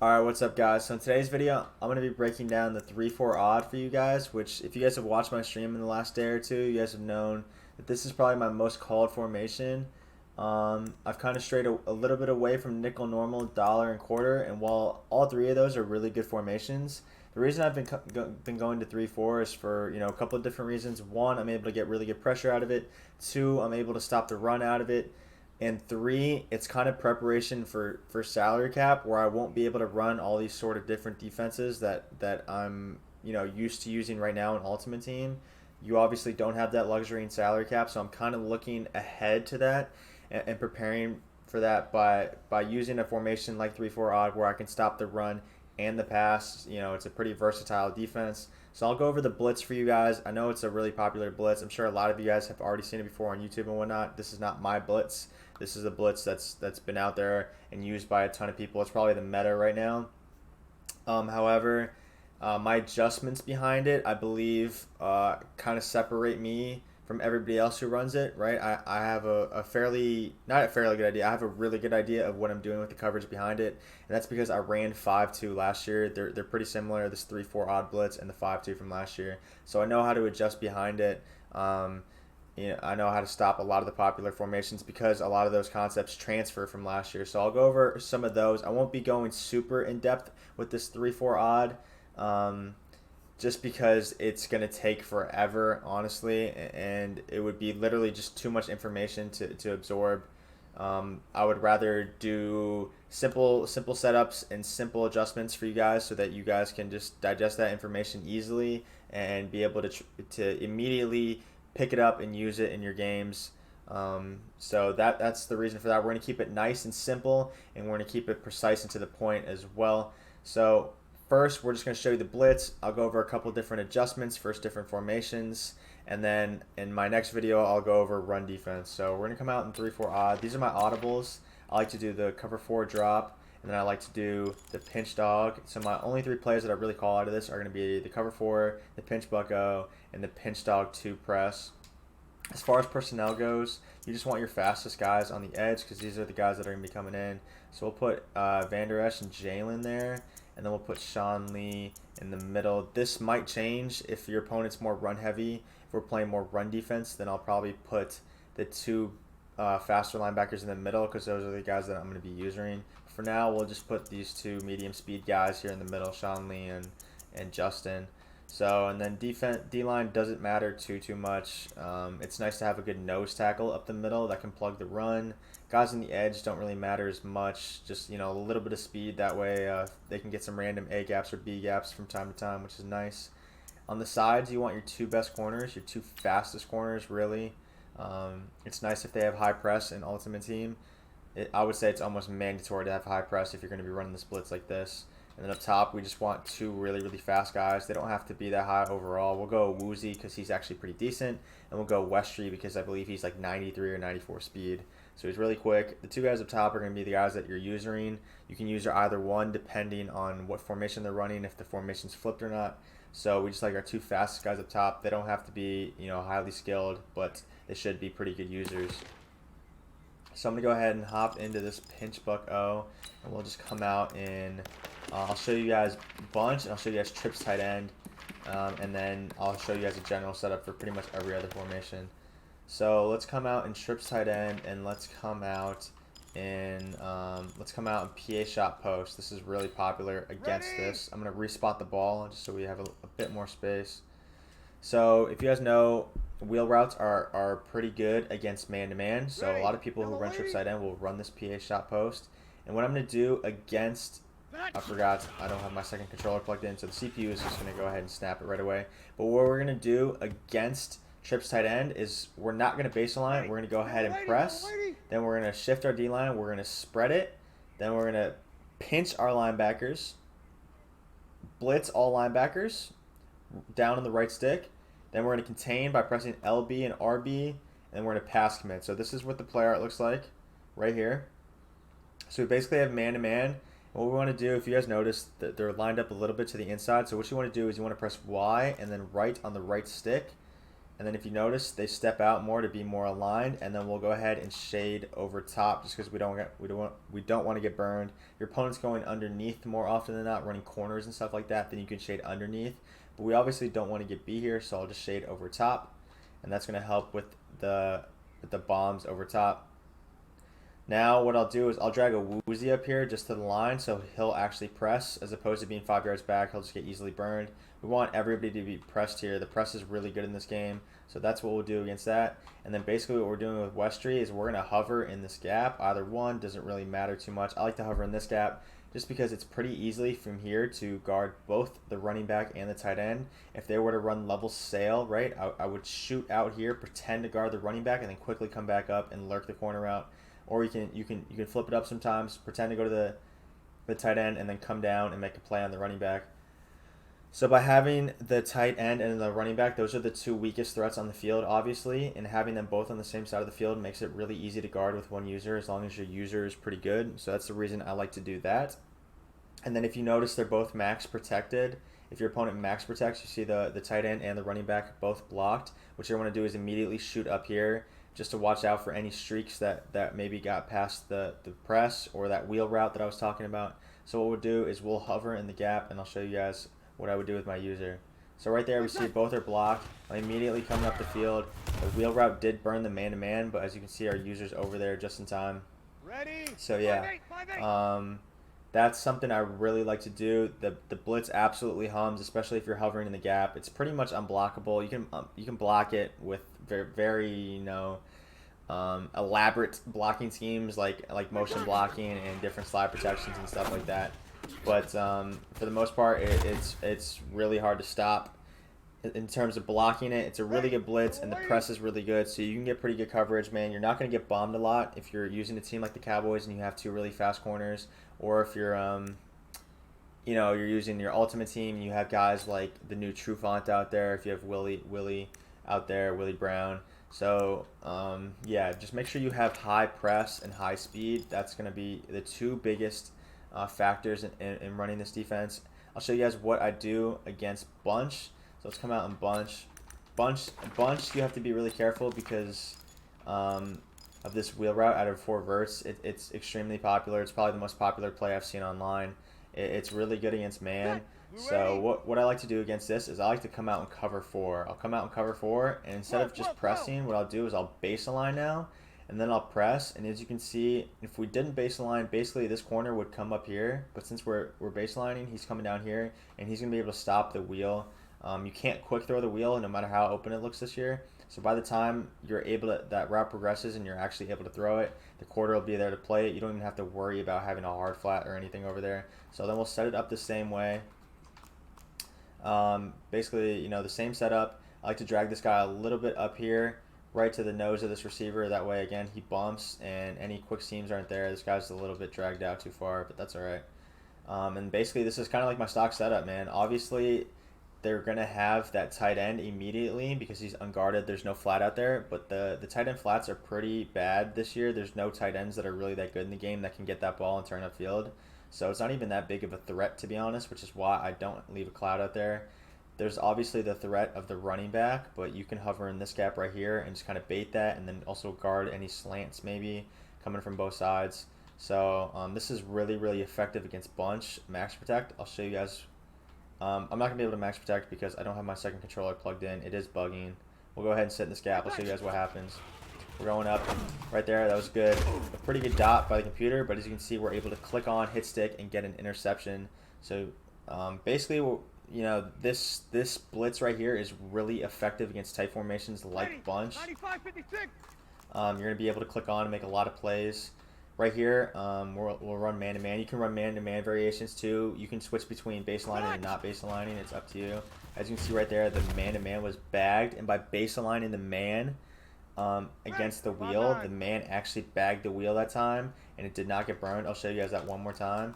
Alright, what's up guys? So in today's video, I'm going to be breaking down the 3-4 odd for you guys, which if you guys have watched my stream in the last day or two, you guys have known that this is probably my most called formation. I've kind of strayed a little bit away from nickel, normal, dollar, and quarter, and while all three of those are really good formations, the reason I've been going to 3-4 is for a couple of different reasons. One, I'm able to get really good pressure out of it. Two, I'm able to stop the run out of it. And three, it's kind of preparation for salary cap where I won't be able to run all these sort of different defenses that I'm used to using right now in Ultimate Team. You obviously don't have that luxury in salary cap, so I'm kind of looking ahead to that and preparing for that by using a formation like 3-4 odd where I can stop the run and the pass. It's a pretty versatile defense. So I'll go over the blitz for you guys. I know it's a really popular blitz. I'm sure a lot of you guys have already seen it before on YouTube and whatnot. This is not my blitz. This is a blitz that's been out there and used by a ton of people. It's probably the meta right now. However, my adjustments behind it, I believe, kind of separate me from everybody else who runs it, right? I have a fairly, not a fairly good idea, I have a really good idea of what I'm doing with the coverage behind it, and that's because I ran 5-2 last year. They're pretty similar, this 3-4 odd blitz and the 5-2 from last year. So I know how to adjust behind it. I know how to stop a lot of the popular formations because a lot of those concepts transfer from last year. So I'll go over some of those. I won't be going super in depth with this 3-4 odd, just because it's going to take forever, honestly, and it would be literally just too much information to absorb. I would rather do simple setups and simple adjustments for you guys so that you guys can just digest that information easily and be able to immediately pick it up and use it in your games. So that's the reason for that. We're going to keep it nice and simple, and we're going to keep it precise and to the point as well. So first, we're just going to show you the blitz. I'll go over a couple different adjustments, first different formations, and then in my next video, I'll go over run defense. So we're going to come out in 3-4 odd. These are my audibles. I like to do the cover 4 drop, and then I like to do the pinch dog. So my only three plays that I really call out of this are going to be the cover 4, the pinch bucko, and the pinch dog 2 press. As far as personnel goes, you just want your fastest guys on the edge because these are the guys that are going to be coming in. So we'll put Van Der Esch and Jalen there, and then we'll put Sean Lee in the middle. This might change if your opponent's more run heavy. If we're playing more run defense, then I'll probably put the two faster linebackers in the middle because those are the guys that I'm going to be using. For now, we'll just put these two medium speed guys here in the middle, Sean Lee and Justin. So, and then D-line doesn't matter too much. It's nice to have a good nose tackle up the middle that can plug the run. Guys on the edge don't really matter as much. Just, a little bit of speed. That way they can get some random A gaps or B gaps from time to time, which is nice. On the sides, you want your two best corners, your two fastest corners, really. It's nice if they have high press in Ultimate Team. I would say it's almost mandatory to have high press if you're going to be running the splits like this. And then up top, we just want two really fast guys. They don't have to be that high overall. We'll go Woozy because he's actually pretty decent. And we'll go Westry because I believe he's like 93 or 94 speed. So he's really quick. The two guys up top are going to be the guys that you're using. You can use either one depending on what formation they're running, if the formation's flipped or not. So we just like our two fastest guys up top. They don't have to be, highly skilled, but they should be pretty good users. So I'm going to go ahead and hop into this pinch buck-o, and we'll just come out in, I'll show you guys bunch, and I'll show you guys trips tight end, and then I'll show you guys a general setup for pretty much every other formation. So let's come out in trips tight end, and let's come out in PA shot post. This is really popular against this. I'm going to respot the ball just so we have a bit more space. So if you guys know, wheel routes are pretty good against man-to-man. So a lot of people who run trips tight end will run this PA shot post. And what I'm going to do against, I forgot, I don't have my second controller plugged in, so the CPU is just going to go ahead and snap it right away. But what we're going to do against trips tight end is we're not going to baseline. We're going to go ahead and press. Then we're going to shift our D-line. We're going to spread it. Then we're going to pinch our linebackers. Blitz all linebackers down on the right stick. Then we're going to contain by pressing LB and RB, and then we're going to pass commit. So this is what the play art looks like right here. So we basically have man-to-man. And what we want to do, if you guys notice, that they're lined up a little bit to the inside. So what you want to do is you want to press Y and then right on the right stick. And then if you notice, they step out more to be more aligned, and then we'll go ahead and shade over top just because we don't want to get burned. Your opponent's going underneath more often than not, running corners and stuff like that. Then you can shade underneath, but we obviously don't want to get B here, so I'll just shade over top, and that's going to help with the bombs over top. Now what I'll do is I'll drag a Woozy up here just to the line so he'll actually press as opposed to being 5 yards back. He'll just get easily burned. We want everybody to be pressed here. The press is really good in this game, so that's what we'll do against that. And then basically what we're doing with Westry is we're going to hover in this gap. Either one doesn't really matter too much. I like to hover in this gap just because it's pretty easily from here to guard both the running back and the tight end. If they were to run level sail, right, I would shoot out here, pretend to guard the running back, and then quickly come back up and lurk the corner out. Or you can flip it up sometimes, pretend to go to the tight end, and then come down and make a play on the running back. So by having the tight end and the running back, those are the two weakest threats on the field, obviously, and having them both on the same side of the field makes it really easy to guard with one user as long as your user is pretty good. So that's the reason I like to do that. And then if you notice, they're both max protected. If your opponent max protects, you see the tight end and the running back both blocked. What you want to do is immediately shoot up here just to watch out for any streaks that maybe got past the press or that wheel route that I was talking about. So what we'll do is we'll hover in the gap, and I'll show you guys what I would do with my user. So right there we see both are blocked. I'm immediately coming up the field. The wheel route did burn the man-to-man, but as you can see, our user's over there just in time. So yeah, that's something I really like to do. The blitz absolutely hums, especially if you're hovering in the gap. It's pretty much unblockable. You can block it with very elaborate blocking schemes like motion blocking and different slide protections and stuff like that. But for the most part, it's really hard to stop. In terms of blocking it, it's a really good blitz, and the press is really good, so you can get pretty good coverage, man. You're not going to get bombed a lot if you're using a team like the Cowboys and you have two really fast corners, or if you're you're using your ultimate team and you have guys like the new Trufant out there, if you have Willie out there, Willie Brown. So yeah, just make sure you have high press and high speed. That's going to be the two biggest factors in running this defense. I'll show you guys what I do against bunch. So let's come out and bunch. Bunch, you have to be really careful because of this wheel route out of 4 verts. It's extremely popular. It's probably the most popular play I've seen online. It's really good against man. So what I like to do against this is I like to come out and cover 4. I'll come out and cover 4, and instead of just pressing, what I'll do is I'll base align now, and then I'll press. And as you can see, if we didn't base align, basically this corner would come up here. But since we're base aligning, he's coming down here, and he's going to be able to stop the wheel. You can't quick throw the wheel no matter how open it looks this year. So by the time you're able to, that route progresses and you're actually able to throw it, the quarter will be there to play it. You don't even have to worry about having a hard flat or anything over there. So then we'll set it up the same way. Basically, the same setup. I like to drag this guy a little bit up here, right to the nose of this receiver. That way, again, he bumps and any quick seams aren't there. This guy's a little bit dragged out too far, but that's all right. And basically, this is kind of like my stock setup, man. Obviously, they're going to have that tight end immediately because he's unguarded. There's no flat out there, but the tight end flats are pretty bad this year. There's no tight ends that are really that good in the game that can get that ball and turn upfield. So it's not even that big of a threat, to be honest, which is why I don't leave a cloud out there. There's obviously the threat of the running back, but you can hover in this gap right here and just kind of bait that and then also guard any slants maybe coming from both sides. So this is really, really effective against bunch. Max protect, I'll show you guys. I'm not going to be able to max protect because I don't have my second controller plugged in. It is bugging. We'll go ahead and sit in this gap. I'll show you guys what happens. We're going up right there. That was good. A pretty good dot by the computer, but as you can see, we're able to click on, hit stick, and get an interception. So basically, this blitz right here is really effective against tight formations like bunch. You're going to be able to click on and make a lot of plays. Right here, we'll run man-to-man. You can run man-to-man variations too. You can switch between base aligning and not base aligning. It's up to you. As you can see right there, the man-to-man was bagged, and by base aligning the man against the wheel, the man actually bagged the wheel that time, and it did not get burned. I'll show you guys that one more time.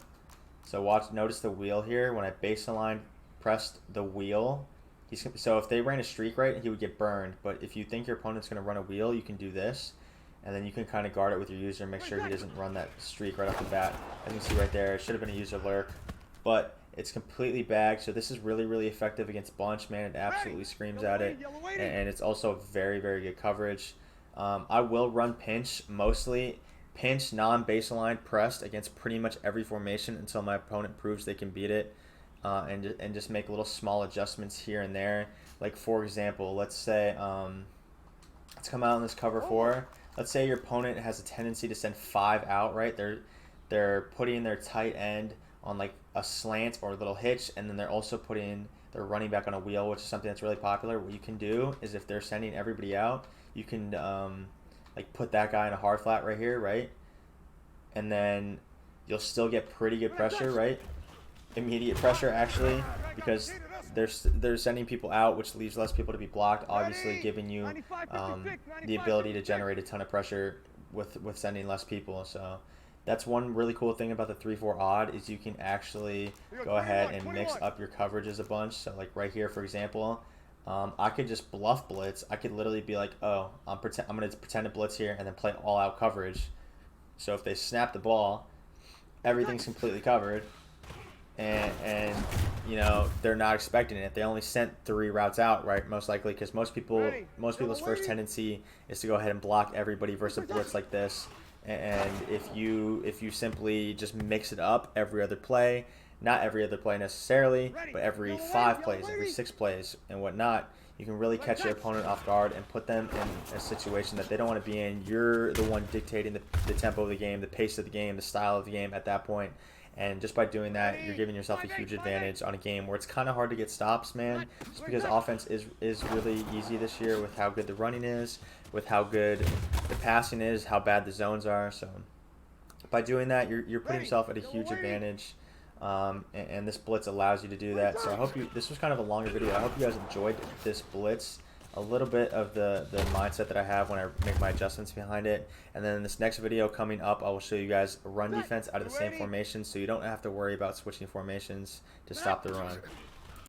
So notice the wheel here. When I base aligned, pressed the wheel. So if they ran a streak right, he would get burned. But if you think your opponent's going to run a wheel, you can do this. And then you can kind of guard it with your user and make sure he doesn't run that streak right off the bat. As you can see right there, it should have been a user lurk. but it's completely bagged. So this is really, really effective against bunch, man. It absolutely screams at it, and it's also very, very good coverage. I will run pinch mostly. Pinch non-baseline pressed against pretty much every formation until my opponent proves they can beat it, and just make little small adjustments here and there. Like for example, let's say let's come out in this cover 4. Let's say your opponent has a tendency to send 5 out, right? They're putting their tight end on like a slant or a little hitch, and then they're also putting their running back on a wheel, which is something that's really popular. What you can do is if they're sending everybody out, you can like put that guy in a hard flat right here, right? And then you'll still get pretty good pressure, right? Immediate pressure actually, because they're sending people out, which leaves less people to be blocked, obviously giving you the ability to generate a ton of pressure with sending less people. So that's one really cool thing about the 3-4 odd is you can actually go ahead and mix up your coverages a bunch. So like right here, for example, I could just bluff blitz. I could literally be like, oh, I'm going to pretend to blitz here and then play all out coverage. So if they snap the ball, everything's completely covered, and you know they're not expecting it. They only sent 3 routes out, right? Most likely, because most people's first tendency is to go ahead and block everybody versus a blitz like this. And if you simply just mix it up every other play, not every other play necessarily, but every 5 plays, every 6 plays, and whatnot, you can really catch your opponent off guard and put them in a situation that they don't want to be in. You're the one dictating the tempo of the game, the pace of the game, the style of the game at that point. And just by doing that, you're giving yourself a huge advantage on a game where it's kind of hard to get stops, man. Just because offense is really easy this year with how good the running is, with how good the passing is, how bad the zones are. So by doing that, you're putting yourself at a huge advantage. And this blitz allows you to do that. So I hope this was kind of a longer video. I hope you guys enjoyed this blitz, a little bit of the mindset that I have when I make my adjustments behind it. And then in this next video coming up, I will show you guys a run defense out of the same formation, so you don't have to worry about switching formations to stop the run.